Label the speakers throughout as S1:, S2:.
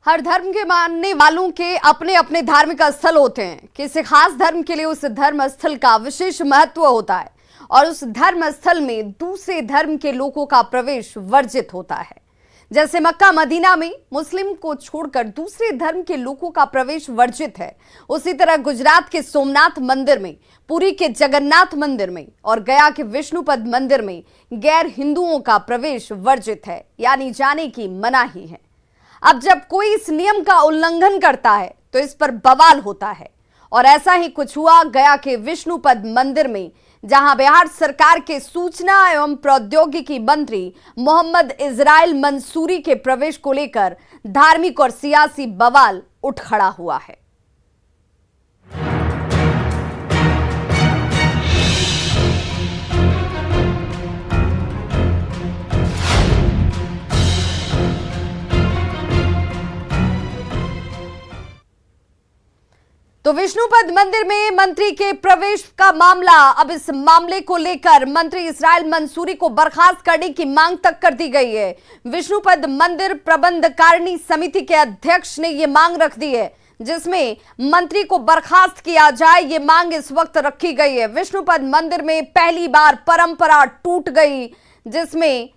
S1: हर धर्म के मानने वालों के अपने अपने धार्मिक स्थल होते हैं। किसी खास धर्म के लिए उस धर्म स्थल का विशेष महत्व होता है और उस धर्म स्थल में दूसरे धर्म के लोगों का प्रवेश वर्जित होता है। जैसे मक्का मदीना में मुस्लिम को छोड़कर दूसरे धर्म के लोगों का प्रवेश वर्जित है, उसी तरह गुजरात के सोमनाथ मंदिर में, पुरी के जगन्नाथ मंदिर में और गया के विष्णुपद मंदिर में गैर हिंदुओं का प्रवेश वर्जित है, यानी जाने की मनाही है। अब जब कोई इस नियम का उल्लंघन करता है तो इस पर बवाल होता है और ऐसा ही कुछ हुआ गया के विष्णुपद मंदिर में, जहां बिहार सरकार के सूचना एवं प्रौद्योगिकी मंत्री मोहम्मद इजराइल मंसूरी के प्रवेश को लेकर धार्मिक और सियासी बवाल उठ खड़ा हुआ है। तो विष्णुपद मंदिर में मंत्री के प्रवेश का मामला, अब इस मामले को लेकर मंत्री इजराइल मंसूरी को बर्खास्त करने की मांग तक कर दी गई है। विष्णुपद मंदिर प्रबंधकारिणी समिति के अध्यक्ष ने यह मांग रख दी है, जिसमें मंत्री को बर्खास्त किया जाए, ये मांग इस वक्त रखी गई है। विष्णुपद मंदिर में पहली बार परंपरा टूट गई, जिसमें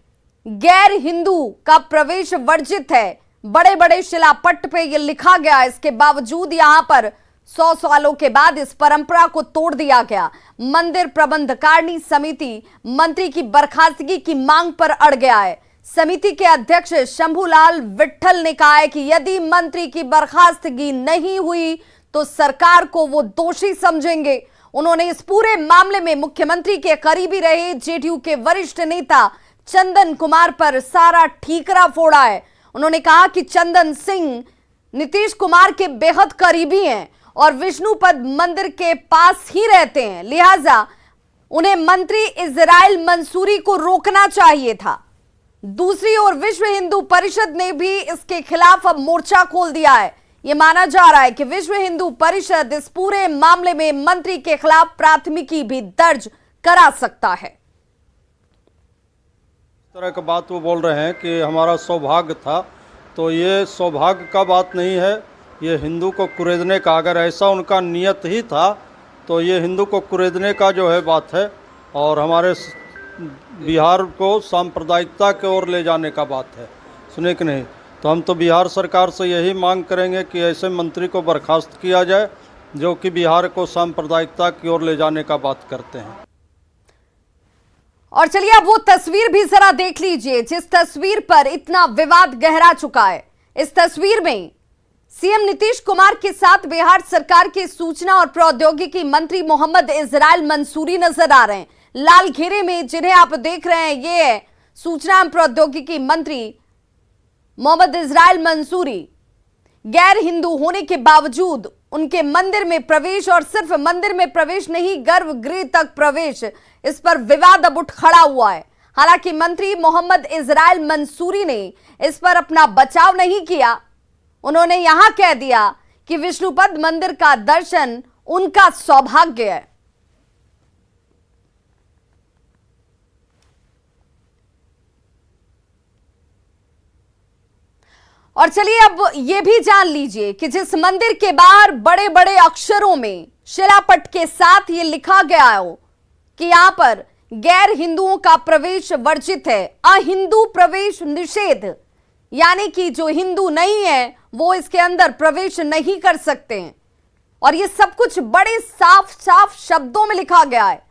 S1: गैर हिंदू का प्रवेश वर्जित है। बड़े बड़े शिलापट्ट पे यह लिखा गया, इसके बावजूद यहां पर 100 सालों के बाद इस परंपरा को तोड़ दिया गया। मंदिर प्रबंधकारिणी समिति मंत्री की बर्खास्तगी की मांग पर अड़ गया है। समिति के अध्यक्ष शंभूलाल विट्ठल ने कहा है कि यदि मंत्री की बर्खास्तगी नहीं हुई तो सरकार को वो दोषी समझेंगे। उन्होंने इस पूरे मामले में मुख्यमंत्री के करीबी रहे जेडीयू के वरिष्ठ नेता चंदन कुमार पर सारा ठीकरा फोड़ा है। उन्होंने कहा कि चंदन सिंह नीतीश कुमार के बेहद करीबी हैं और विष्णुपद मंदिर के पास ही रहते हैं, लिहाजा उन्हें मंत्री इजराइल मंसूरी को रोकना चाहिए था। दूसरी ओर विश्व हिंदू परिषद ने भी इसके खिलाफ अब मोर्चा खोल दिया है। यह माना जा रहा है कि विश्व हिंदू परिषद इस पूरे मामले में मंत्री के खिलाफ प्राथमिकी भी दर्ज करा सकता है।
S2: इस तरह की बात वो बोल रहे हैं कि हमारा सौभाग्य था, तो ये सौभाग्य का बात नहीं है, ये हिंदू को कुरेदने का, अगर ऐसा उनका नियत ही था तो ये हिंदू को कुरेदने का जो है बात है और हमारे बिहार को सांप्रदायिकता की ओर ले जाने का बात है, सुने कि नहीं। तो हम तो बिहार सरकार से यही मांग करेंगे कि ऐसे मंत्री को बर्खास्त किया जाए जो कि बिहार को सांप्रदायिकता की ओर ले जाने का बात करते हैं।
S1: और चलिए अब वो तस्वीर भी जरा देख लीजिए जिस तस्वीर पर इतना विवाद गहरा चुका है। इस तस्वीर में सीएम नीतीश कुमार के साथ बिहार सरकार के सूचना और प्रौद्योगिकी मंत्री मोहम्मद इजराइल मंसूरी नजर आ रहे हैं। लाल घेरे में जिन्हें आप देख रहे हैं, ये है सूचना एवं प्रौद्योगिकी मंत्री मोहम्मद इजराइल मंसूरी। गैर हिंदू होने के बावजूद उनके मंदिर में प्रवेश, और सिर्फ मंदिर में प्रवेश नहीं, गर्भगृह तक प्रवेश, इस पर विवाद अब उठ खड़ा हुआ है। हालांकि मंत्री मोहम्मद इजराइल मंसूरी ने इस पर अपना बचाव नहीं किया। उन्होंने यहां कह दिया कि विष्णुपद मंदिर का दर्शन उनका सौभाग्य है। और चलिए अब यह भी जान लीजिए कि जिस मंदिर के बाहर बड़े बड़े अक्षरों में शिलापट के साथ ये लिखा गया हो कि यहां पर गैर हिंदुओं का प्रवेश वर्जित है, अहिंदू प्रवेश निषेध, यानी कि जो हिंदू नहीं है वो इसके अंदर प्रवेश नहीं कर सकते हैं। और ये सब कुछ बड़े साफ साफ शब्दों में लिखा गया है,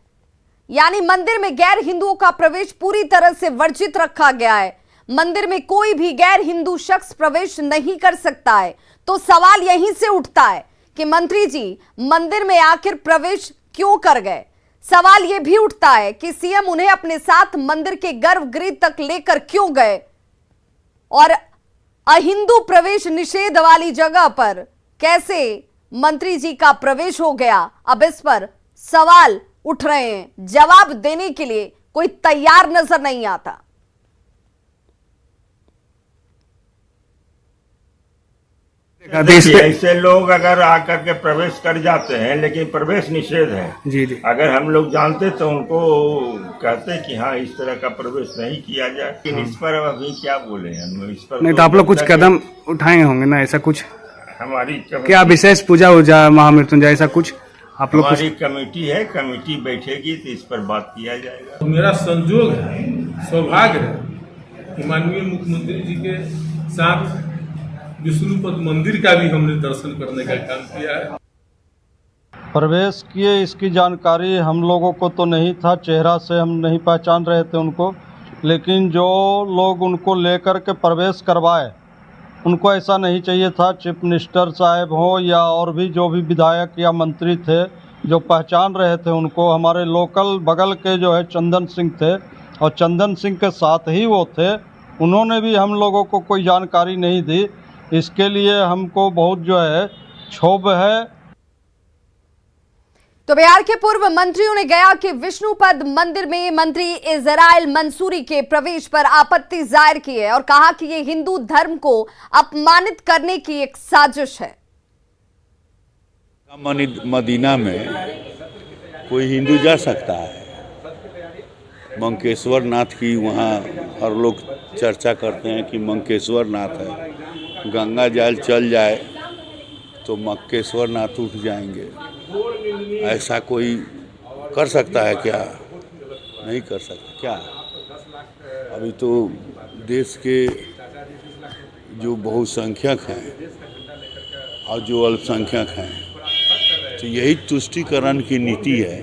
S1: यानी मंदिर में गैर हिंदुओं का प्रवेश पूरी तरह से वर्जित रखा गया है। मंदिर में कोई भी गैर हिंदू शख्स प्रवेश नहीं कर सकता है। तो सवाल यहीं से उठता है कि मंत्री जी मंदिर में आखिर प्रवेश क्यों कर गए। सवाल यह भी उठता है कि सीएम उन्हें अपने साथ मंदिर के गर्भगृह तक लेकर क्यों गए और अहिंदू प्रवेश निषेध वाली जगह पर कैसे मंत्री जी का प्रवेश हो गया। अब इस पर सवाल उठ रहे हैं, जवाब देने के लिए कोई तैयार नजर नहीं आता।
S3: देखिए, ऐसे लोग अगर आकर के प्रवेश कर जाते हैं, लेकिन प्रवेश निषेध है।
S4: जी जी।
S3: अगर हम लोग जानते तो उनको कहते कि हाँ इस तरह का प्रवेश नहीं किया जाए, लेकिन इस पर अभी क्या बोले हम इस पर।
S4: नहीं तो आप लोग कुछ कदम उठाए होंगे ना, ऐसा कुछ
S3: हमारी
S4: क्या विशेष पूजा उजा महामृत्युंजय ऐसा कुछ आप लोग
S3: हमारी कमेटी है, कमेटी बैठेगी तो इस पर बात किया जाएगा।
S5: मेरा संजोग है, सौभाग्य है कि माननीय मुख्यमंत्री जी के साथ विष्णुपद मंदिर का भी हमने दर्शन करने का काम किया है।
S2: प्रवेश किए इसकी जानकारी हम लोगों को तो नहीं था, चेहरा से हम नहीं पहचान रहे थे उनको, लेकिन जो लोग उनको लेकर के प्रवेश करवाए उनको ऐसा नहीं चाहिए था। चीफ मिनिस्टर साहब हो या और भी जो भी विधायक या मंत्री थे जो पहचान रहे थे उनको, हमारे लोकल बगल के जो है चंदन सिंह थे और चंदन सिंह के साथ ही वो थे, उन्होंने भी हम लोगों को कोई जानकारी नहीं दी। इसके लिए हमको बहुत जो है क्षोभ है।
S1: तो बिहार के पूर्व मंत्रियों ने गया कि विष्णुपद मंदिर में मंत्री इजराइल मंसूरी के प्रवेश पर आपत्ति जाहिर की है और कहा कि ये हिंदू धर्म को अपमानित करने की एक साजिश है।
S6: मदीना में कोई हिंदू जा सकता है? मंकेश्वर नाथ की वहाँ हर लोग चर्चा करते हैं कि मंकेश्वर नाथ है, गंगा जल चल जाए तो मंकेश्वर नाथ उठ जाएंगे। ऐसा कोई कर सकता है क्या? नहीं कर सकता क्या? अभी तो देश के जो बहुसंख्यक हैं और जो अल्पसंख्यक हैं, तो यही तुष्टीकरण की नीति है।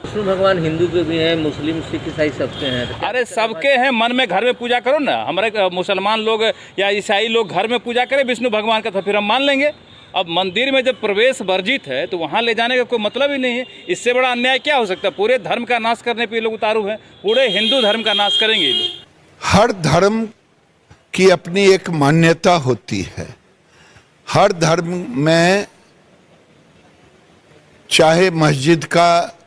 S7: विष्णु भगवान हिंदू के भी हैं, मुस्लिम सिख ईसाई सबके हैं।
S8: अरे सबके हैं, मन में घर में पूजा करो ना। हमारे मुसलमान लोग या ईसाई लोग घर में पूजा करें विष्णु भगवान का, तो फिर हम मान लेंगे। अब मंदिर में जब प्रवेश वर्जित है तो वहाँ ले जाने का कोई मतलब ही नहीं है। इससे बड़ा अन्याय क्या हो सकता है? पूरे धर्म का नाश करने पे ये लोग उतारू हैं, पूरे हिंदू धर्म का नाश करेंगे ये लोग।
S9: हर धर्म की अपनी एक मान्यता होती है। हर धर्म में चाहे मस्जिद का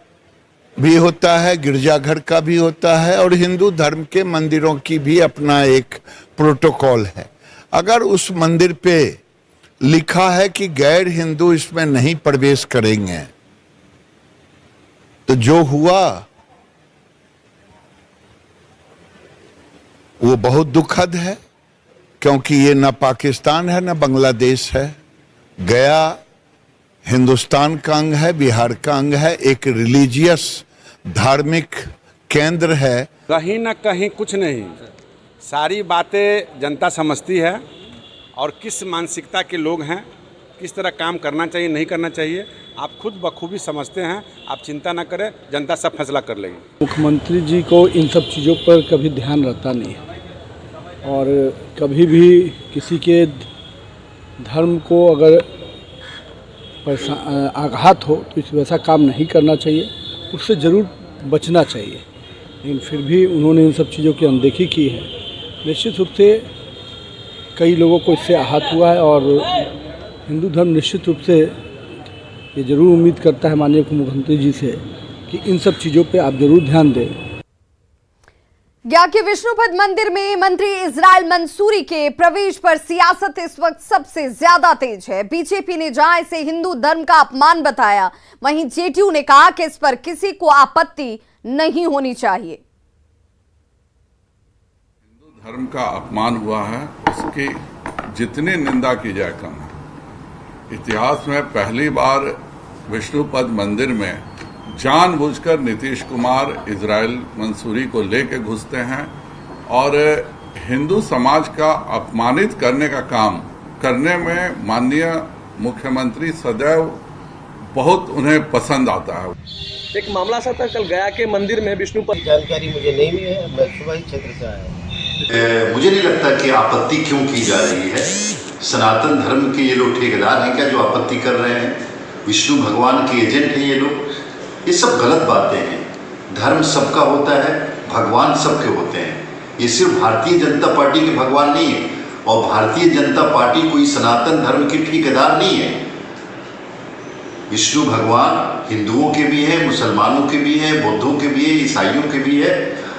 S9: भी होता है, गिरजाघर का भी होता है, और हिंदू धर्म के मंदिरों की भी अपना एक प्रोटोकॉल है। अगर उस मंदिर पे लिखा है कि गैर हिंदू इसमें नहीं प्रवेश करेंगे, तो जो हुआ वो बहुत दुखद है, क्योंकि ये न पाकिस्तान है न बांग्लादेश है। गया हिंदुस्तान का अंग है, बिहार का अंग है, एक रिलीजियस धार्मिक केंद्र है।
S10: कहीं ना कहीं कुछ नहीं, सारी बातें जनता समझती है और किस मानसिकता के लोग हैं, किस तरह काम करना चाहिए नहीं करना चाहिए, आप खुद बखूबी समझते हैं। आप चिंता ना करें, जनता सब फैसला कर लेगी।
S4: मुख्यमंत्री जी को इन सब चीज़ों पर कभी ध्यान रहता नहीं है और कभी भी किसी के धर्म को अगर आघात हो तो इस वैसा काम नहीं करना चाहिए, उससे ज़रूर बचना चाहिए। लेकिन फिर भी उन्होंने इन सब चीज़ों की अनदेखी की है। निश्चित रूप से कई लोगों को इससे आहत हुआ है और हिंदू धर्म निश्चित रूप से ये जरूर उम्मीद करता है माननीय मुख्यमंत्री जी से कि इन सब चीज़ों पे आप जरूर ध्यान दें।
S1: गया के विष्णुपद मंदिर में मंत्री इजराइल मंसूरी के प्रवेश पर सियासत इस वक्त सबसे ज्यादा तेज है। बीजेपी ने जहां इसे हिंदू धर्म का अपमान बताया, वहीं जेडीयू ने कहा कि इस पर किसी को आपत्ति नहीं होनी चाहिए।
S11: हिंदू धर्म का अपमान हुआ है, इसकी जितनी निंदा की जाए कम है। इतिहास में पहली बार विष्णुपद मंदिर में जानबूझकर नीतीश कुमार इजराइल मंसूरी को लेकर घुसते हैं और हिंदू समाज का अपमानित करने का काम करने में माननीय मुख्यमंत्री सदैव बहुत उन्हें पसंद आता है।
S7: एक मामला सा था कल गया के मंदिर में विष्णुपद,
S12: जानकारी मुझे नहीं हुई है, मैं सुबह ही क्षेत्र से आया हूँ। मुझे नहीं लगता कि आपत्ति क्यों की जा रही है। सनातन धर्म के ये लोग ठेकेदार हैं क्या जो आपत्ति कर रहे हैं? विष्णु भगवान के एजेंट हैं ये लोग? ये सब गलत बातें हैं। धर्म सबका होता है, भगवान सबके होते हैं। ये सिर्फ भारतीय जनता पार्टी के भगवान नहीं है और भारतीय जनता पार्टी कोई सनातन धर्म की ठेकेदार नहीं है। विष्णु भगवान हिंदुओं के भी है, मुसलमानों के भी है, बौद्धों के भी है, ईसाइयों के भी है।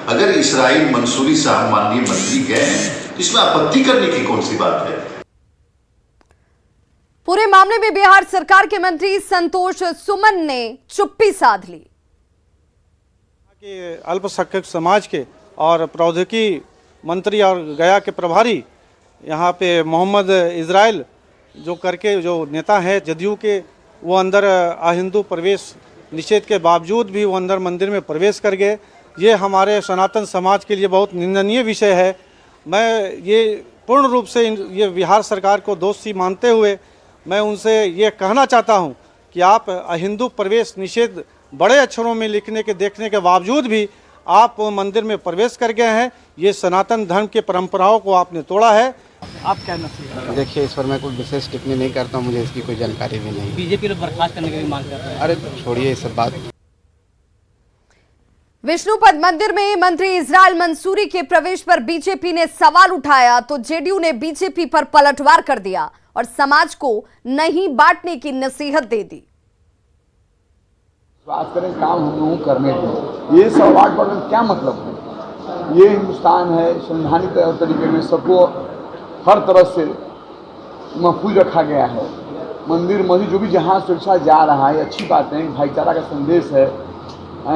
S12: अगर इजराइल मंसूरी साहब माननीय मंत्री गए हैं तो इसमें आपत्ति करने की कौन सी बात है?
S1: पूरे मामले में बिहार सरकार के मंत्री संतोष सुमन ने चुप्पी साध ली।
S2: अल्पसंख्यक समाज के और प्रौद्योगिकी मंत्री और गया के प्रभारी यहाँ पे मोहम्मद इजराइल जो नेता है जदयू के, वो अंदर अहिंदू प्रवेश निषेध के बावजूद भी वो अंदर मंदिर में प्रवेश कर गए। ये हमारे सनातन समाज के लिए बहुत निंदनीय विषय है। मैं ये पूर्ण रूप से ये बिहार सरकार को दोषी मानते हुए मैं उनसे ये कहना चाहता हूँ कि आप अहिंदू प्रवेश निषेध बड़े अक्षरों में लिखने के देखने के बावजूद भी आप मंदिर में प्रवेश कर गए हैं। ये सनातन धर्म के परंपराओं को आपने तोड़ा है।
S4: आप क्या नसीहत?
S13: देखिए, इस पर मैं कोई विशेष टिप्पणी नहीं करता हूँ, मुझे इसकी कोई जानकारी भी नहीं।
S7: बीजेपी लोग बर्खास्त करने की भी मांग कर रहे हैं।
S13: अरे छोड़िए ये सब बात।
S1: विष्णुपद मंदिर में मंत्री इजराइल मंसूरी के प्रवेश पर बीजेपी ने सवाल उठाया तो जेडीयू ने बीजेपी पर पलटवार कर दिया और समाज को नहीं बांटने की नसीहत दे दी।
S4: विश्वास करें, काम हम लोगों करने दें। ये सब वार्ड पर क्या मतलब है? ये हिंदुस्तान है, संवैधानिक तरीके में सबको हर तरह से महफूज रखा गया है। मंदिर मस्जिद जो भी जहाँ सुरक्षा जा रहा है, अच्छी बात है, भाईचारा का संदेश है।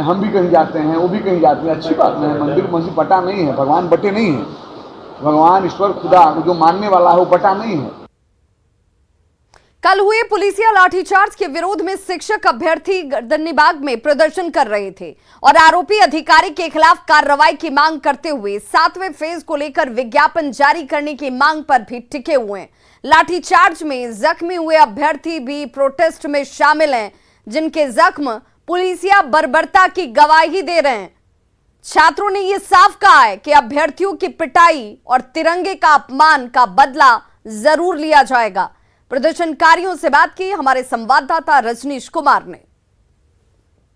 S4: हम भी कहीं जाते हैं, वो भी कहीं जाते हैं, अच्छी बात है। मंदिर मस्जिद बटा नहीं है, भगवान बटे नहीं है। भगवान ईश्वर खुदा जो मानने वाला है वो बटा नहीं है।
S1: कल हुए पुलिसिया लाठीचार्ज के विरोध में शिक्षक अभ्यर्थी गर्दनीबाग में प्रदर्शन कर रहे थे और आरोपी अधिकारी के खिलाफ कार्रवाई की मांग करते हुए 7वें फेज को लेकर विज्ञापन जारी करने की मांग पर भी टिके हुए हैं। लाठीचार्ज में जख्मी हुए अभ्यर्थी भी प्रोटेस्ट में शामिल हैं, जिनके जख्म पुलिसिया बर्बरता की गवाही दे रहे हैं। छात्रों ने यह साफ कहा है कि अभ्यर्थियों की पिटाई और तिरंगे का अपमान का बदला जरूर लिया जाएगा। प्रदर्शनकारियों से बात की हमारे संवाददाता रजनीश कुमार ने।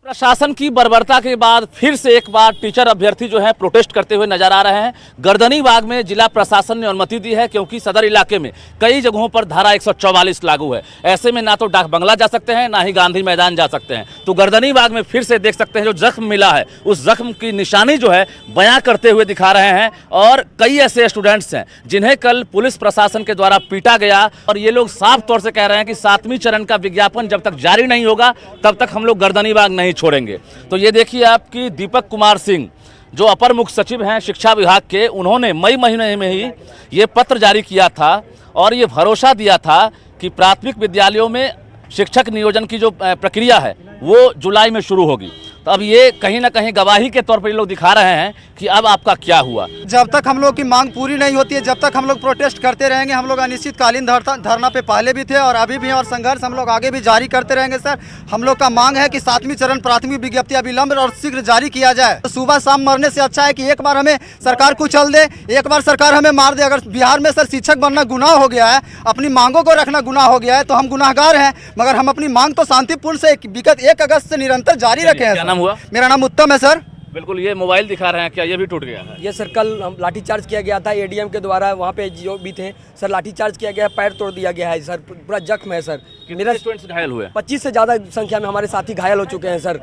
S14: प्रशासन की बर्बरता के बाद फिर से एक बार टीचर अभ्यर्थी जो है प्रोटेस्ट करते हुए नजर आ रहे हैं। गर्दनीबाग में जिला प्रशासन ने अनुमति दी है क्योंकि सदर इलाके में कई जगहों पर धारा 144 लागू है। ऐसे में ना तो डाक बंगला जा सकते हैं, ना ही गांधी मैदान जा सकते हैं। तो गर्दनीबाग में फिर से देख सकते हैं जो जख्म मिला है, उस जख्म की निशानी जो है बयां करते हुए दिखा रहे हैं। और कई ऐसे स्टूडेंट्स हैं जिन्हें कल पुलिस प्रशासन के द्वारा पीटा गया और ये लोग साफ तौर से कह रहे हैं कि 7वीं चरण का विज्ञापन जब तक जारी नहीं होगा तब तक हम लोग गर्दनीबाग नहीं छोड़ेंगे। तो ये देखिए आपकी दीपक कुमार सिंह जो अपर मुख्य सचिव हैं शिक्षा विभाग के, उन्होंने मई महीने में ही ये पत्र जारी किया था और ये भरोसा दिया था कि प्राथमिक विद्यालयों में शिक्षक नियोजन की जो प्रक्रिया है वो जुलाई में शुरू होगी। तो अब ये कहीं ना कहीं गवाही के तौर पर ये लोग दिखा रहे हैं कि अब आपका क्या हुआ।
S15: जब तक हम लोग की मांग पूरी नहीं होती है, जब तक हम लोग प्रोटेस्ट करते रहेंगे। हम लोग अनिश्चितकालीन धरना पे पहले भी थे और अभी भी, और संघर्ष हम लोग आगे भी जारी करते रहेंगे। सर, हम लोग का मांग है कि 7वीं चरण प्राथमिक विज्ञप्ति अविलंब और शीघ्र जारी किया जाए। तो सुबह शाम मरने से अच्छा है कि एक बार हमें सरकार कुचल दे, एक बार सरकार हमें मार दे। अगर बिहार में सर शिक्षक बनना गुनाह हो गया है, अपनी मांगों को रखना गुनाह हो गया है, तो हम गुनाहगार हैं। मगर हम अपनी मांग तो शांतिपूर्ण से विगत 1 अगस्त से निरंतर जारी रखे हैं।
S14: क्या नाम हुआ?
S15: मेरा नाम उत्तम है सर।
S14: बिल्कुल, ये मोबाइल दिखा रहे हैं, क्या ये भी टूट गया है?
S16: ये सर कल लाठीचार्ज किया गया था एडीएम के द्वारा, वहाँ पे जो भी थे सर लाठीचार्ज किया गया, पैर तोड़ दिया गया है सर, पूरा जख्म है सर।
S14: मेरा स्टूडेंट्स घायल हुए?
S16: 25 से ज़्यादा संख्या में हमारे साथी घायल हो चुके हैं सर।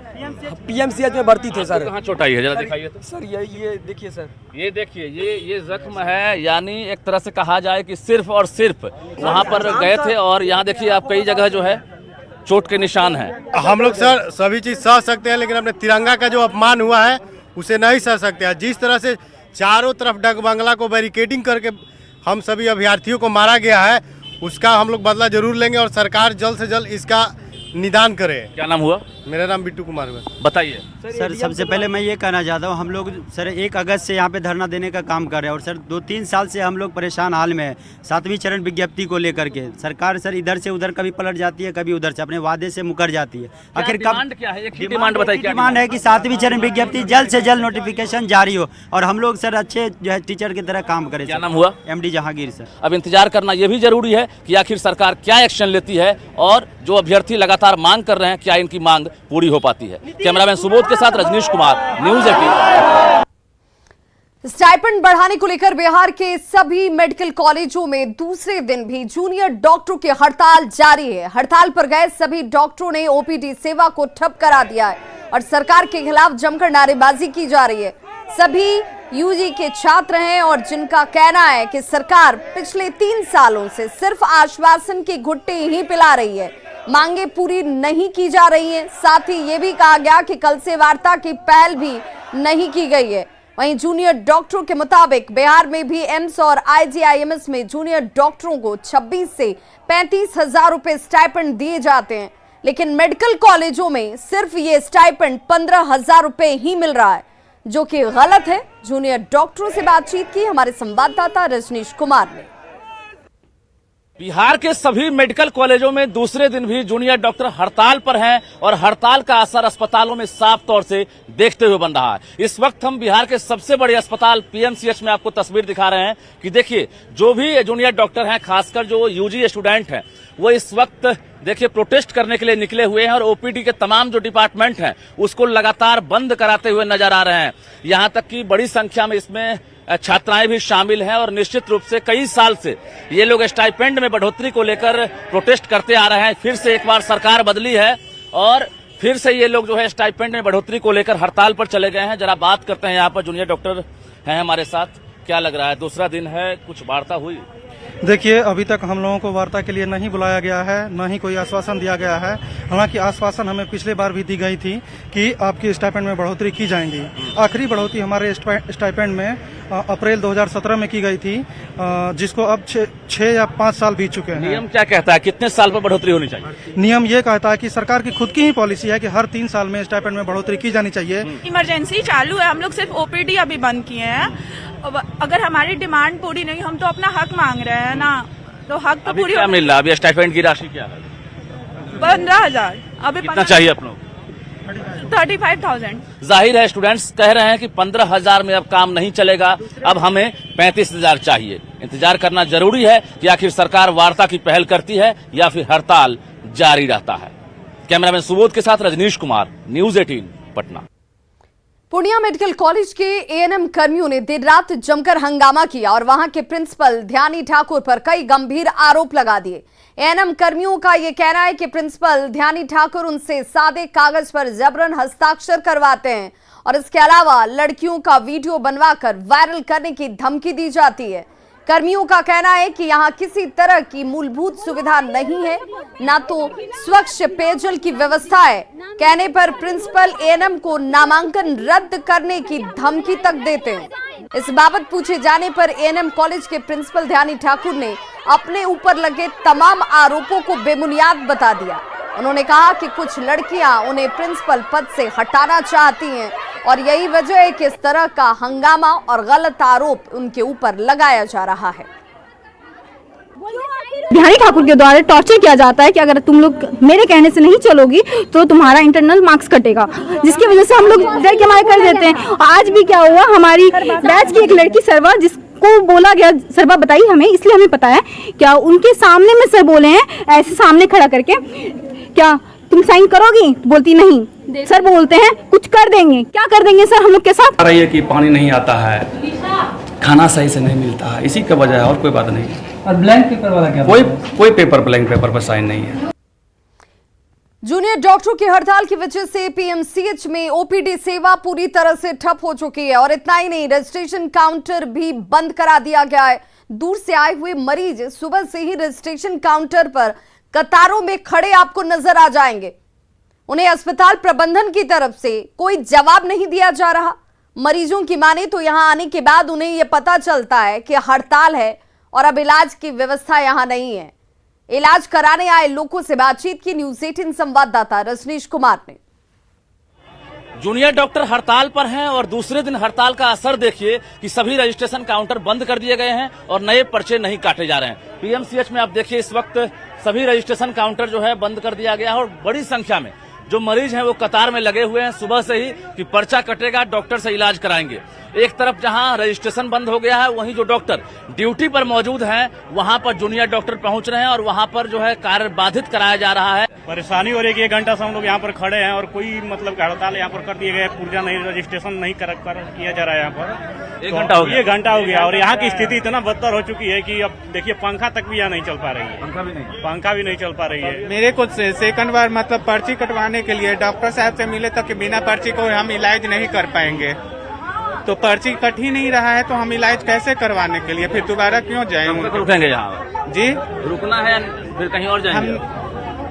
S16: पीएमसीएच में भर्ती थे सर।
S14: कहाँ चोट आई है, जरा दिखाइए तो।
S16: सर ये देखिए सर,
S14: ये देखिए, ये जख्म है। यानी एक तरह से कहा जाए कि सिर्फ और सिर्फ वहाँ पर गए थे और यहाँ देखिए आप कई जगह जो है चोट के निशान हैं।
S17: हम लोग सर सभी चीज़ सह सकते हैं, लेकिन अपने तिरंगा का जो अपमान हुआ है उसे नहीं सह सकते हैं। जिस तरह से चारों तरफ डाक बंगला को बैरिकेडिंग करके हम सभी अभ्यर्थियों को मारा गया है, उसका हम लोग बदला जरूर लेंगे और सरकार जल्द से जल्द इसका निदान करे।
S14: क्या नाम हुआ?
S17: मेरा नाम बिट्टू कुमार है।
S14: बताइए
S18: सर। सबसे पहले मैं ये कहना चाहता हूँ, हम लोग सर 1 अगस्त से यहाँ पे धरना देने का काम कर रहे हैं और सर 2-3 साल से हम लोग परेशान हाल में है 7वीं चरण विज्ञप्ति को लेकर के। सरकार सर इधर से उधर कभी पलट जाती है, कभी उधर से अपने वादे से मुकर जाती है। आखिर
S14: डिमांड क्या है? डिमांड बताइए।
S18: डिमांड है कि 7वीं चरण विज्ञप्ति जल्द से जल्द नोटिफिकेशन जारी हो और हम लोग सर अच्छे जो है टीचर की तरह काम करें।
S14: क्या नाम हुआ?
S18: MD Jahangir sir.
S14: अब इंतजार करना ये भी जरूरी है कि आखिर सरकार क्या एक्शन लेती है और जो अभ्यर्थी लगातार मांग कर रहे हैं क्या इनकी मांग पूरी हो पाती है। कैमरामैन सुबोध के साथ रजनीश कुमार, न्यूज़ 18।
S1: स्टाइपेंड बढ़ाने को लेकर बिहार के सभी मेडिकल कॉलेजों में दूसरे दिन भी जूनियर डॉक्टरों की हड़ताल जारी है। हड़ताल पर गए सभी डॉक्टरों ने ओपीडी सेवा को ठप करा दिया है और सरकार के खिलाफ जमकर नारेबाजी की जा रही है। सभी यूजी के छात्र हैं और जिनका कहना है कि सरकार पिछले 3 सालों से सिर्फ आश्वासन की घुट्टी ही पिला रही है, मांगे पूरी नहीं की जा रही हैं। साथ ही ये भी कहा गया कि कल से वार्ता की पहल भी नहीं की गई है। वहीं जूनियर डॉक्टरों के मुताबिक बिहार में भी एम्स और आईजीआईएमएस में जूनियर डॉक्टरों को 26 से 35 हजार रुपए स्टाइपेंड दिए जाते हैं, लेकिन मेडिकल कॉलेजों में सिर्फ ये स्टाइपेंड 15 हजार रुपए ही मिल रहा है, जो कि गलत है। जूनियर डॉक्टरों से बातचीत की हमारे संवाददाता रजनीश कुमार ने।
S14: बिहार के सभी मेडिकल कॉलेजों में दूसरे दिन भी जूनियर डॉक्टर हड़ताल पर हैं और हड़ताल का असर अस्पतालों में साफ तौर से देखते हुए बन रहा है। इस वक्त हम बिहार के सबसे बड़े अस्पताल पीएमसीएच में आपको तस्वीर दिखा रहे हैं कि देखिए जो भी जूनियर डॉक्टर हैं, खासकर जो यूजी स्टूडेंट हैं, वो इस वक्त देखिए प्रोटेस्ट करने के लिए निकले हुए हैं और ओपीडी के तमाम जो डिपार्टमेंट हैं उसको लगातार बंद कराते हुए नजर आ रहे हैं। यहां तक कि बड़ी संख्या में इसमें छात्राएं भी शामिल हैं और निश्चित रूप से कई साल से ये लोग स्टाइपेंड में बढ़ोतरी को लेकर प्रोटेस्ट करते आ रहे हैं। फिर से एक बार सरकार बदली है और फिर से ये लोग जो है स्टाइपेंड में बढ़ोतरी को लेकर हड़ताल पर चले गए हैं। जरा बात करते हैं, यहाँ पर जूनियर डॉक्टर हैं हमारे साथ। क्या लग रहा है, दूसरा दिन है, कुछ वार्ता हुई?
S19: देखिए, अभी तक हम लोगों को वार्ता के लिए नहीं बुलाया गया है, न ही कोई आश्वासन दिया गया है। हालांकि आश्वासन हमें पिछले बार भी दी गई थी कि आपकी स्टाइपेंड में बढ़ोतरी की जाएगी। आखिरी बढ़ोतरी हमारे स्टाइपेंड में अप्रैल 2017 में की गई थी, जिसको अब 6 या 5 साल बीत चुके हैं।
S14: नियम क्या कहता है, कितने साल पर बढ़ोतरी होनी चाहिए?
S19: नियम ये कहता है कि सरकार की खुद की ही पॉलिसी है कि हर 3 साल में स्टाइपेंड में बढ़ोतरी की जानी चाहिए।
S20: इमरजेंसी चालू है, हम लोग सिर्फ ओपीडी अभी बंद किए हैं। अगर हमारी डिमांड पूरी नहीं, हम तो अपना हक मांग रहे हैं ना, तो हक तो पूरी
S14: क्या मिल रहा है? अभी स्टाइपेंड की राशि क्या है?
S20: 15,000। अभी
S14: कितना चाहिए आप लोग?
S20: 35,000।
S14: जाहिर है स्टूडेंट्स कह रहे हैं कि 15,000 में अब काम नहीं चलेगा, अब हमें 35,000 चाहिए। इंतजार करना जरूरी है कि आखिर सरकार वार्ता की पहल करती है या फिर हड़ताल जारी रहता है। कैमरामैन सुबोध के साथ Rajneesh Kumar, news 18 Patna.
S1: Purnia medical college के एएनएम कर्मियों ने देर रात जमकर हंगामा किया और वहां के प्रिंसिपल ध्यानी ठाकुर पर कई गंभीर आरोप लगा दिए। एएनएम कर्मियों का यह कहना है कि प्रिंसिपल ध्यानी ठाकुर उनसे सादे कागज पर जबरन हस्ताक्षर करवाते हैं और इसके अलावा लड़कियों का वीडियो बनवाकर वायरल करने की धमकी दी जाती है। कर्मियों का कहना है कि यहाँ किसी तरह की मूलभूत सुविधा नहीं है, ना तो स्वच्छ पेयजल की व्यवस्था है। कहने पर प्रिंसिपल एएनएम को नामांकन रद्द करने की धमकी तक देते हैं। इस बाबत पूछे जाने पर एएनएम कॉलेज के प्रिंसिपल ध्यानी ठाकुर ने अपने ऊपर लगे तमाम आरोपों को बेबुनियाद बता दिया। उन्होंने कहा कि कुछ लड़कियां उन्हें प्रिंसिपल पद से हटाना चाहती हैं और यही वजह है कि इस तरह का हंगामा और गलत आरोप उनके ऊपर लगाया जा रहा है।
S21: ध्यानी ठाकुर के द्वारा टॉर्चर किया जाता है कि अगर तुम लोग मेरे कहने से नहीं चलोगी तो तुम्हारा इंटरनल मार्क्स कटेगा, जिसकी वजह से हम लोग डर के मारे कर देते हैं। आज भी क्या हुआ, हमारी बैच की एक लड़की सर्वा, जिसको बोला गया सर्वा बताइए हमें, इसलिए हमें पता है क्या उनके सामने में सर बोले हैं ऐसे सामने खड़ा करके, क्या तुम साइन करोगी? बोलती नहीं। सर बोलते हैं कुछ कर देंगे। क्या कर देंगे सर हम लोग के साथ?
S22: रही है कि पानी नहीं आता है, खाना सही से नहीं मिलता है, इसी का वजह है और कोई बात नहीं। और ब्लैंक पेपर वाला क्या? कोई पेपर ब्लैंक पेपर पर साइन नहीं है।
S1: जूनियर डॉक्टरों की हड़ताल की वजह से पीएमसीएच में ओपीडी सेवा पूरी तरह से ठप हो चुकी है और इतना ही नहीं, रजिस्ट्रेशन काउंटर भी बंद करा दिया गया है। दूर से आए हुए मरीज सुबह से ही रजिस्ट्रेशन काउंटर पर कतारों में खड़े आपको नजर आ जाएंगे। उन्हें अस्पताल प्रबंधन की तरफ से कोई जवाब नहीं दिया जा रहा। मरीजों की माने तो यहां आने के बाद उन्हें यह पता चलता है कि हड़ताल है और अब इलाज की व्यवस्था यहां नहीं है। इलाज कराने आए लोगों से बातचीत की न्यूज 18 संवाददाता रजनीश कुमार ने।
S14: जूनियर डॉक्टर हड़ताल पर हैं और दूसरे दिन हड़ताल का असर देखिए कि सभी रजिस्ट्रेशन काउंटर बंद कर दिए गए हैं और नए पर्चे नहीं काटे जा रहे हैं। पीएमसीएच में आप देखिए इस वक्त सभी रजिस्ट्रेशन काउंटर जो है बंद कर दिया गया है और बड़ी संख्या में जो मरीज हैं वो कतार में लगे हुए हैं सुबह से ही कि पर्चा कटेगा, डॉक्टर से इलाज कराएंगे। एक तरफ जहां रजिस्ट्रेशन बंद हो गया है, वहीं जो डॉक्टर ड्यूटी पर मौजूद हैं वहां पर जूनियर डॉक्टर पहुंच रहे हैं और वहां पर जो है कार्य बाधित कराया जा रहा है।
S22: परेशानी हो रही है कि 1 घंटा से हम लोग यहाँ पर खड़े हैं और कोई मतलब हड़ताल यहाँ पर कर दिए गए, पुर्जा नहीं, रजिस्ट्रेशन नहीं किया जा रहा है यहाँ पर।
S14: 1 घंटा हो गया।
S22: 1 घंटा हो गया और यहाँ की स्थिति इतना बदतर हो चुकी है कि अब देखिए पंखा तक भी यहाँ नहीं चल पा रही है। पंखा भी नहीं चल पा रही है।
S23: मेरे को सेकंड बार मतलब पर्ची कटवाने के लिए डॉक्टर साहब से मिले तो कि बिना पर्ची को हम इलाज नहीं कर पाएंगे। तो पर्ची कट ही नहीं रहा है, तो हम इलाज कैसे करवाने के लिए फिर दोबारा क्यों जाएंगे?
S14: रुकेंगे यहाँ
S23: जी,
S14: रुकना है फिर कहीं और जाएंगे?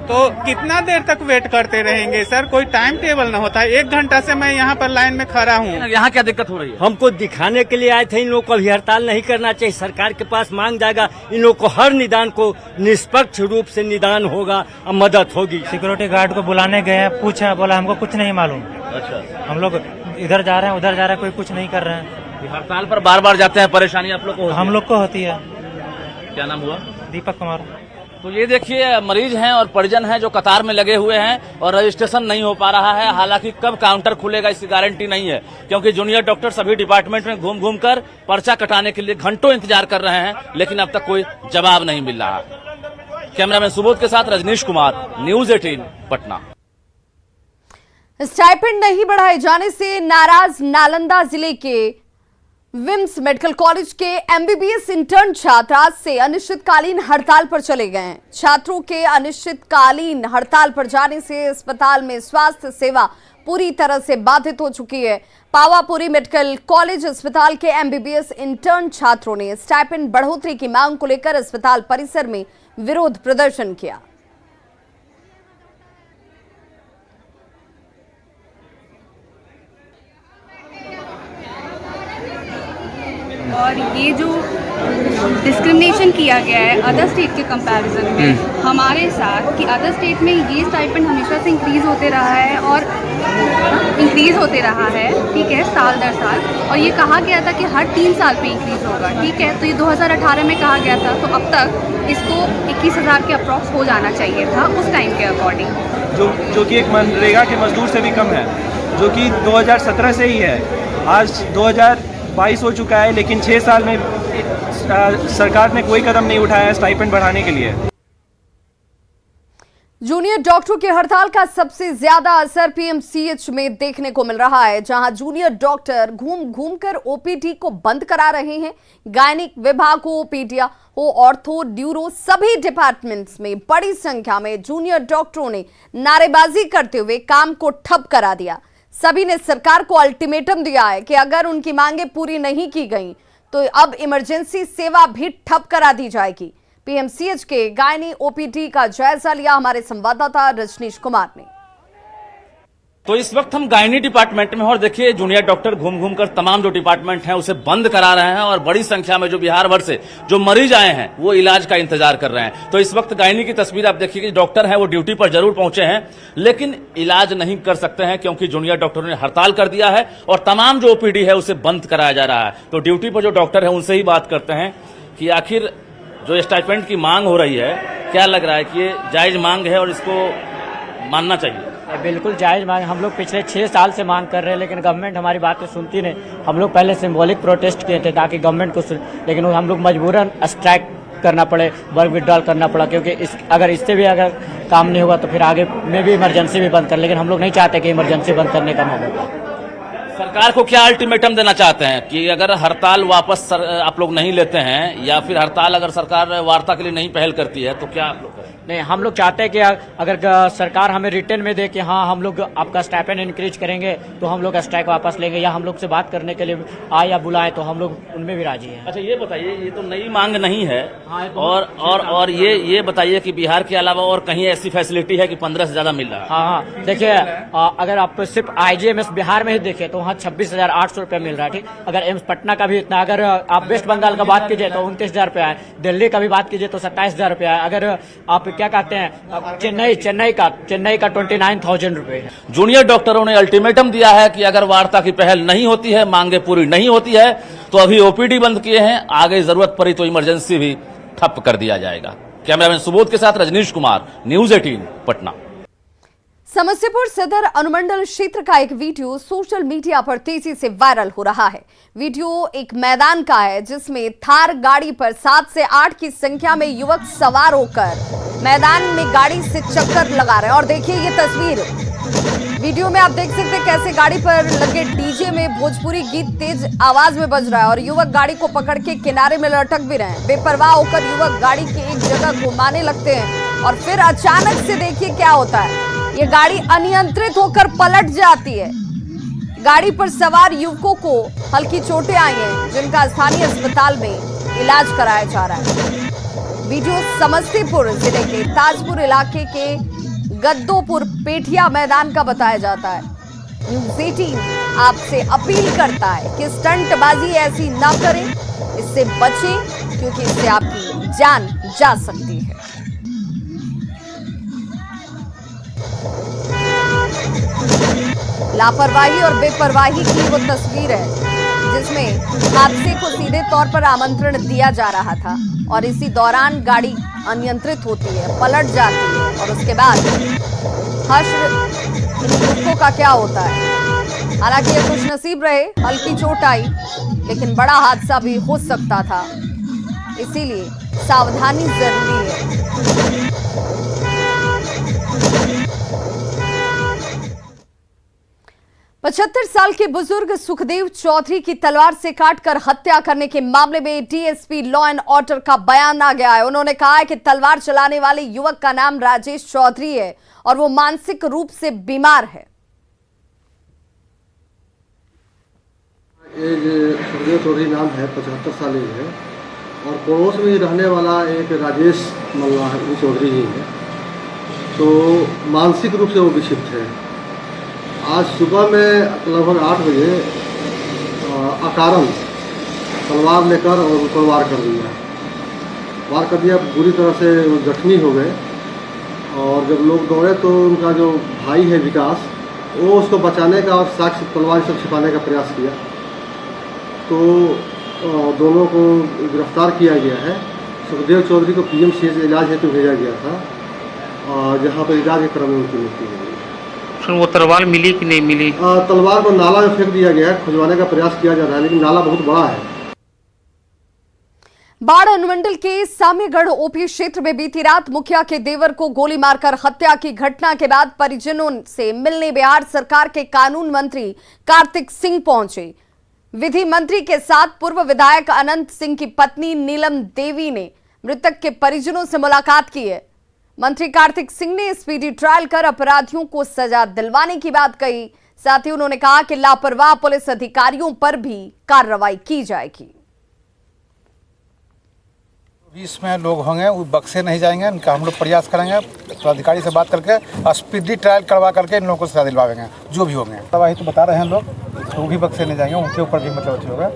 S23: तो कितना देर तक वेट करते रहेंगे सर? कोई टाइम टेबल न होता है। 1 घंटा से मैं यहाँ पर लाइन में खड़ा हूँ।
S14: यहाँ क्या दिक्कत हो रही है?
S3: हमको दिखाने के लिए आए थे, इन लोगों को अभी हड़ताल नहीं करना चाहिए। सरकार के पास मांग जाएगा, इन लोगों को हर निदान को निष्पक्ष रूप से निदान होगा और मदद होगी।
S5: सिक्योरिटी गार्ड को बुलाने गए हैं, पूछा, बोला हमको कुछ नहीं मालूम।
S14: अच्छा,
S5: हम लोग इधर जा रहे हैं, उधर जा रहे हैं, कोई कुछ नहीं कर रहे हैं।
S14: हड़ताल पर बार बार जाते हैं, परेशानी आप लोग को?
S5: हम लोग को होती है।
S14: क्या नाम हुआ?
S5: दीपक कुमार।
S14: तो ये देखिए, मरीज हैं और परिजन हैं जो कतार में लगे हुए हैं और रजिस्ट्रेशन नहीं हो पा रहा है। हालांकि कब काउंटर खुलेगा इसकी गारंटी नहीं है, क्योंकि जूनियर डॉक्टर सभी डिपार्टमेंट में घूम घूम कर पर्चा कटाने के लिए घंटों इंतजार कर रहे हैं, लेकिन अब तक कोई जवाब नहीं मिल रहा। कैमरामैन सुबोध के साथ रजनीश कुमार, न्यूज 18 पटना।
S1: स्टाइपेंड नहीं बढ़ाए जाने से नाराज नालंदा जिले के विम्स मेडिकल कॉलेज के एमबीबीएस इंटर्न छात्र आज से अनिश्चितकालीन हड़ताल पर चले गए हैं। छात्रों के अनिश्चितकालीन हड़ताल पर जाने से अस्पताल में स्वास्थ्य सेवा पूरी तरह से बाधित हो चुकी है। पावापुरी मेडिकल कॉलेज अस्पताल के एमबीबीएस इंटर्न छात्रों ने स्टाइपेंड बढ़ोतरी की मांग को लेकर अस्पताल परिसर में विरोध प्रदर्शन किया।
S21: और ये जो डिस्क्रिमिनेशन किया गया है अदर स्टेट के कंपैरिजन में हमारे साथ, कि अदर स्टेट में ये स्टाइपेंड हमेशा से इंक्रीज़ होते रहा है और इंक्रीज़ होते रहा है, ठीक है, साल दर साल। और ये कहा गया था कि हर 3 साल पे इंक्रीज़ होगा, ठीक है। तो ये 2018 में कहा गया था, तो अब तक इसको 21,000 के अप्रॉक्स हो जाना चाहिए था उस टाइम के अकॉर्डिंग, जो कि एक मनरेगा के मजदूर से भी कम है, जो कि 2017 से ही है। आज 2022 हो चुका है, लेकिन 6 साल में सरकार ने कोई कदम नहीं उठाया है स्टाइपेंड बढ़ाने के लिए।
S1: जूनियर डॉक्टरों की हड़ताल का सबसे ज्यादा असर पीएमसीएच में देखने को मिल रहा है, जहां जूनियर डॉक्टर घूम घूम कर ओपीडी को बंद करा रहे हैं। गायनिक विभाग हो, ओपीडिया हो, ऑर्थो, ड्यूरो, सभी डिपार्टमेंट्स में बड़ी संख्या में जूनियर डॉक्टरों ने नारेबाजी करते हुए काम को ठप करा दिया। सभी ने सरकार को अल्टीमेटम दिया है कि अगर उनकी मांगें पूरी नहीं की गई तो अब इमरजेंसी सेवा भी ठप करा दी जाएगी। पीएमसीएच के गायनी ओपीडी का जायजा लिया हमारे संवाददाता रजनीश कुमार ने।
S14: तो इस वक्त हम गायनी डिपार्टमेंट में, और देखिए जूनियर डॉक्टर घूम घूम कर तमाम जो डिपार्टमेंट हैं उसे बंद करा रहे हैं और बड़ी संख्या में जो बिहार भर से जो मरीज आए हैं वो इलाज का इंतजार कर रहे हैं। तो इस वक्त गायनी की तस्वीर आप देखिए कि डॉक्टर हैं वो ड्यूटी पर जरूर पहुंचे हैं, लेकिन इलाज नहीं कर सकते हैं क्योंकि जूनियर डॉक्टरों ने हड़ताल कर दिया है और तमाम जो ओपीडी है उसे बंद कराया जा रहा है। तो ड्यूटी पर जो डॉक्टर है उनसे ही बात करते हैं कि आखिर जो स्टाइपेंड की मांग हो रही है, क्या लग रहा है कि ये जायज मांग है और इसको मानना चाहिए?
S5: बिल्कुल जायज मांग। हम लोग पिछले 6 साल से मांग कर रहे हैं, लेकिन गवर्नमेंट हमारी बातें सुनती नहीं। हम लोग पहले सिंबॉलिक प्रोटेस्ट किए थे ताकि गवर्नमेंट को लेकिन हम लोग मजबूरन स्ट्राइक करना पड़े, वर्क विड्रॉल करना पड़ा, क्योंकि अगर इससे भी अगर काम नहीं हुआ तो फिर आगे में भी इमरजेंसी भी बंद कर, लेकिन हम लोग नहीं चाहते कि इमरजेंसी बंद करने का मौका।
S14: सरकार को क्या अल्टीमेटम देना चाहते हैं कि अगर हड़ताल वापस आप लोग नहीं लेते हैं या फिर हड़ताल अगर सरकार वार्ता के लिए नहीं पहल करती है तो क्या आप लोग?
S5: नहीं, हम लोग चाहते हैं कि अगर सरकार हमें रिटर्न में दे कि हाँ हम लोग आपका स्टाइपेंड इंक्रीज करेंगे तो हम लोग स्ट्राइक वापस लेंगे, या हम लोग से बात करने के लिए आए या बुलाए तो हम लोग उनमें भी राजी हैं।
S14: अच्छा, ये बताइए, ये तो नई मांग नहीं है, और ये बताइए कि बिहार के अलावा और कहीं ऐसी फैसिलिटी है कि 15 से ज्यादा मिल रहा है?
S5: हाँ, देखिए अगर आप सिर्फ IGMS बिहार में ही देखें तो वहाँ 26,800 रुपया मिल रहा है, ठीक। अगर एम्स पटना का भी इतना, अगर आप वेस्ट बंगाल का बात कीजिए तो 29,000 रुपया है, दिल्ली का भी बात कीजिए तो 27,000 रुपया है, अगर आप क्या कहते हैं चेन्नई का 29,000 रुपए है।
S14: जूनियर डॉक्टरों ने अल्टीमेटम दिया है कि अगर वार्ता की पहल नहीं होती है, मांगे पूरी नहीं होती है तो अभी ओपीडी बंद किए हैं, आगे जरूरत पड़ी तो इमरजेंसी भी ठप कर दिया जाएगा। कैमरामैन सुबोध के साथ रजनीश कुमार, न्यूज 18 पटना।
S1: समस्तीपुर सदर अनुमंडल क्षेत्र का एक वीडियो सोशल मीडिया पर तेजी से वायरल हो रहा है। वीडियो एक मैदान का है जिसमें थार गाड़ी पर 7 से 8 की संख्या में युवक सवार होकर मैदान में गाड़ी से चक्कर लगा रहे हैं। और देखिए ये तस्वीर, वीडियो में आप देख सकते हैं कैसे गाड़ी पर लगे डीजे में भोजपुरी गीत तेज आवाज में बज रहा है और युवक गाड़ी को पकड़ के किनारे में लटक भी रहे हैं। बेपरवाह होकर युवक गाड़ी की एक जगह घुमाने लगते हैं और फिर अचानक से देखिए क्या होता है, ये गाड़ी अनियंत्रित होकर पलट जाती है। गाड़ी पर सवार युवकों को हल्की चोटें आई हैं, जिनका स्थानीय अस्पताल में इलाज कराया जा रहा है। वीडियो समस्तीपुर जिले के ताजपुर इलाके के गद्दोपुर पेठिया मैदान का बताया जाता है। न्यूज़ 18 आपसे अपील करता है कि स्टंटबाजी ऐसी ना करें, इससे बचें, क्योंकि इससे आपकी जान जा सकती है। लापरवाही और बेपरवाही की वो तस्वीर है जिसमें हादसे को सीधे तौर पर आमंत्रण दिया जा रहा था और इसी दौरान गाड़ी अनियंत्रित होती है, पलट जाती है और उसके बाद हश्र इन युवकों का क्या होता है। हालांकि ये खुशनसीब रहे, हल्की चोट आई, लेकिन बड़ा हादसा भी हो सकता था, इसीलिए सावधानी जरूरी है। 75 साल के बुजुर्ग सुखदेव चौधरी की तलवार से काटकर हत्या करने के मामले में डीएसपी लॉ एंड ऑर्डर का बयान आ गया है। उन्होंने कहा है कि तलवार चलाने वाले युवक का नाम राजेश चौधरी है और वो मानसिक रूप से बीमार है।
S4: ये सुखदेव चौधरी नाम है, 75 साल एज है और पड़ोस में रहने वाला एक राजेश मल्ला चौधरी जी है, तो मानसिक रूप से वो विक्षिप्त है। आज सुबह में लगभग 8 बजे अकारण तलवार लेकर और उन पर वार कर दिया, बुरी तरह से वो जख्मी हो गए और जब लोग दौड़े तो उनका जो भाई है विकास, वो उसको बचाने का और साक्ष्य तलवार से छिपाने का प्रयास किया, तो दोनों को गिरफ्तार किया गया है। सुखदेव चौधरी को पीएमसीएच इलाज हेतु भेजा गया था, जहाँ पर इलाज के क्रम में उनकी मृत्यु हो गई।
S6: वो तलवार मिली कि नहीं मिली?
S4: तलवार को नाला में फेंक दिया गया है, खुजवाने का प्रयास किया जा रहा है, लेकिन नाला बहुत बड़ा है।
S1: बाढ़ अनुमंडल के सामेगढ़ ओपी क्षेत्र में बीती रात मुखिया के देवर को गोली मारकर हत्या की घटना के बाद परिजनों से मिलने बिहार सरकार के कानून मंत्री कार्तिक सिंह पहुंचे। विधि मंत्री के साथ पूर्व विधायक अनंत सिंह की पत्नी नीलम देवी ने मृतक के परिजनों से मुलाकात की है। मंत्री कार्तिक सिंह ने स्पीडी ट्रायल कर अपराधियों को सजा दिलवाने की बात कही। साथ ही उन्होंने कहा कि लापरवाह पुलिस अधिकारियों पर भी कार्रवाई की जाएगी।
S8: इसमें लोग होंगे वो बक्से नहीं जाएंगे, इनका हम लोग प्रयास करेंगे, तो अधिकारी से बात करके स्पीडी ट्रायल करवा करके इन लोगों को सजा दिलवाएंगे जो भी होंगे। तबाही तो बता रहे हैं लोग, तो वो भी बक्से नहीं जाएंगे, उनके ऊपर भी मतलब होगा।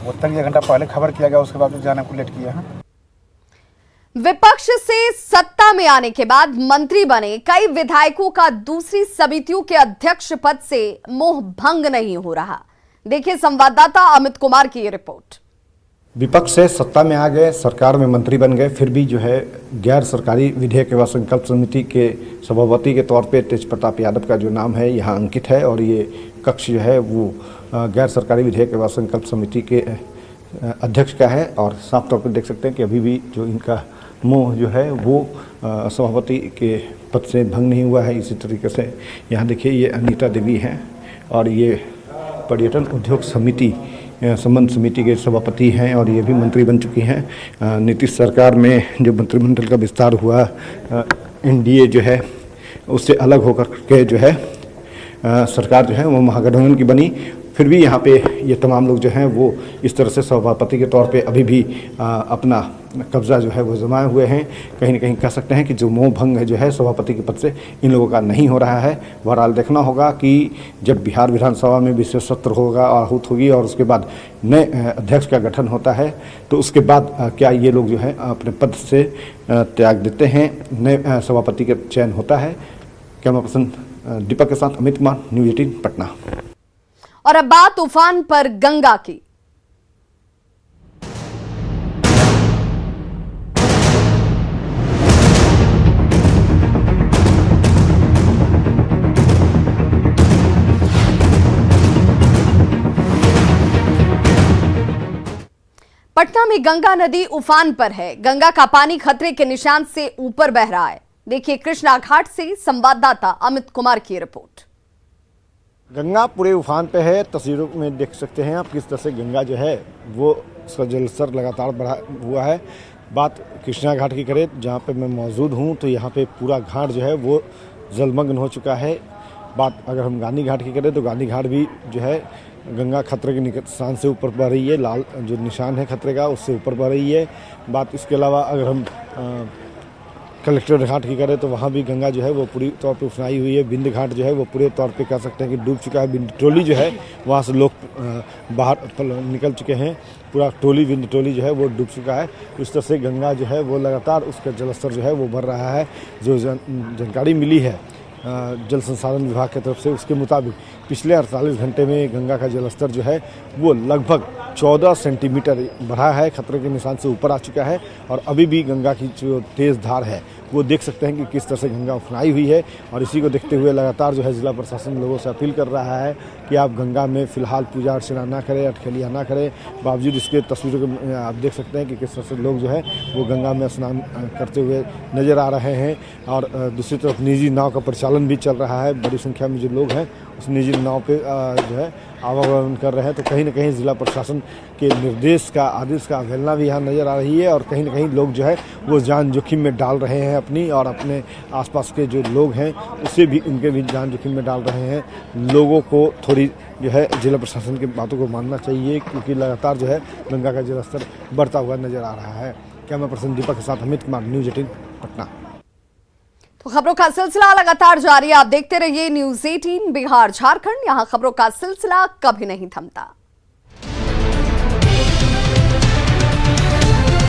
S8: वो तक 1 घंटा पहले खबर किया गया, उसके बाद जाने को लेट किया है।
S1: विपक्ष से सत्ता में आने के बाद मंत्री बने कई विधायकों का दूसरी समितियों के अध्यक्ष पद से मोह भंग नहीं हो रहा। देखिए संवाददाता अमित कुमार की ये रिपोर्ट।
S9: विपक्ष से सत्ता में आ गए, सरकार में मंत्री बन गए, फिर भी जो है गैर सरकारी विधेयक एवं संकल्प समिति के सभापति के तौर पे तेज प्रताप यादव का जो नाम है यहाँ अंकित है और ये कक्ष जो है वो गैर सरकारी विधेयक एवं संकल्प समिति के अध्यक्ष का है। और साफ तौर पर देख सकते हैं कि अभी भी जो इनका मोह जो है वो सभापति के पद से भंग नहीं हुआ है। इसी तरीके से यहाँ देखिए ये अनीता देवी हैं और ये पर्यटन उद्योग समिति संबंध समिति के सभापति हैं और ये भी मंत्री बन चुकी हैं। नीतीश सरकार में जो मंत्रिमंडल का विस्तार हुआ, एनडीए जो है उससे अलग होकर के जो है सरकार जो है वो महागठबंधन की बनी, फिर भी यहाँ पे ये तमाम लोग जो हैं वो इस तरह से सभापति के तौर पे अभी भी अपना कब्जा जो है वो जमाए हुए हैं। कहीं ना कहीं कह सकते हैं कि जो मोह भंग है जो है सभापति के पद से इन लोगों का नहीं हो रहा है। बहरहाल देखना होगा कि जब बिहार विधानसभा में विशेष सत्र होगा, आहूत होगी और उसके बाद नए अध्यक्ष का गठन होता है, तो उसके बाद क्या ये लोग जो है अपने पद से त्याग देते हैं, नए सभापति का चयन होता है। कैमरा पर्सन दीपक के साथ अमित कुमार, न्यूज़ 18 पटना।
S1: और अब बात उफान पर गंगा की। पटना में गंगा नदी उफान पर है। गंगा का पानी खतरे के निशान से ऊपर बह रहा है। देखिए कृष्णा घाट से संवाददाता अमित कुमार की रिपोर्ट।
S9: गंगा पूरे उफान पे है। तस्वीरों में देख सकते हैं आप किस तरह से गंगा जो है वो उसका जलस्तर लगातार बढ़ा हुआ है। बात कृष्णा घाट की करें जहाँ पे मैं मौजूद हूँ, तो यहाँ पे पूरा घाट जो है वो जलमग्न हो चुका है। बात अगर हम गांधी घाट की करें तो गांधी घाट भी जो है गंगा खतरे के निशान से ऊपर बढ़ रही है, लाल जो निशान है खतरे का उससे ऊपर बढ़ रही है। बात इसके अलावा अगर हम कलेक्टर घाट की करें तो वहाँ भी गंगा जो है वो पूरी तौर पे उफनाई हुई है। बिंद घाट जो है वो पूरे तौर पे कह सकते हैं कि डूब चुका है। बिंद टोली जो है वहाँ से लोग बाहर निकल चुके हैं, पूरा टोली बिंद टोली जो है वो डूब चुका है। इस तरह से गंगा जो है वो लगातार उसका जलस्तर जो है वो बढ़ रहा है। जो जानकारी मिली है जल संसाधन विभाग की तरफ से उसके मुताबिक पिछले 48 घंटे में गंगा का जलस्तर जो है वो लगभग 14 सेंटीमीटर बढ़ा है, खतरे के निशान से ऊपर आ चुका है। और अभी भी गंगा की जो तेज़ धार है वो देख सकते हैं कि किस तरह से गंगा उफनाई हुई है। और इसी को देखते हुए लगातार जो है जिला प्रशासन लोगों से अपील कर रहा है कि आप गंगा में फ़िलहाल पूजा अर्चना ना करें, अटखेलियाँ ना करें। बावजूद इसके तस्वीरों के आप देख सकते हैं कि किस तरह से लोग जो है वो गंगा में स्नान करते हुए नज़र आ रहे हैं। और दूसरी तरफ निजी नाव का परिचालन भी चल रहा है। बड़ी संख्या में जो लोग हैं उस निजी नाव पे जो है आवागमन कर रहे हैं। तो कहीं ना कहीं जिला प्रशासन के निर्देश का आदेश का अवहेलना भी यहाँ नज़र आ रही है। और कहीं ना कहीं लोग जो है वो जान जोखिम में डाल रहे हैं अपनी, और अपने आसपास के जो लोग हैं उससे भी उनके भी जान जोखिम में डाल रहे हैं। लोगों को थोड़ी जो है जिला प्रशासन की बातों को मानना चाहिए, क्योंकि लगातार जो है गंगा का जलस्तर बढ़ता हुआ नजर आ रहा है। कैमरा पर्सन दीपक के साथ अमित कुमार, न्यूज़ 18 पटना।
S1: तो खबरों का सिलसिला लगातार जारी है। आप देखते रहिए न्यूज़ 18 बिहार झारखंड, यहाँ खबरों का सिलसिला कभी नहीं थमता।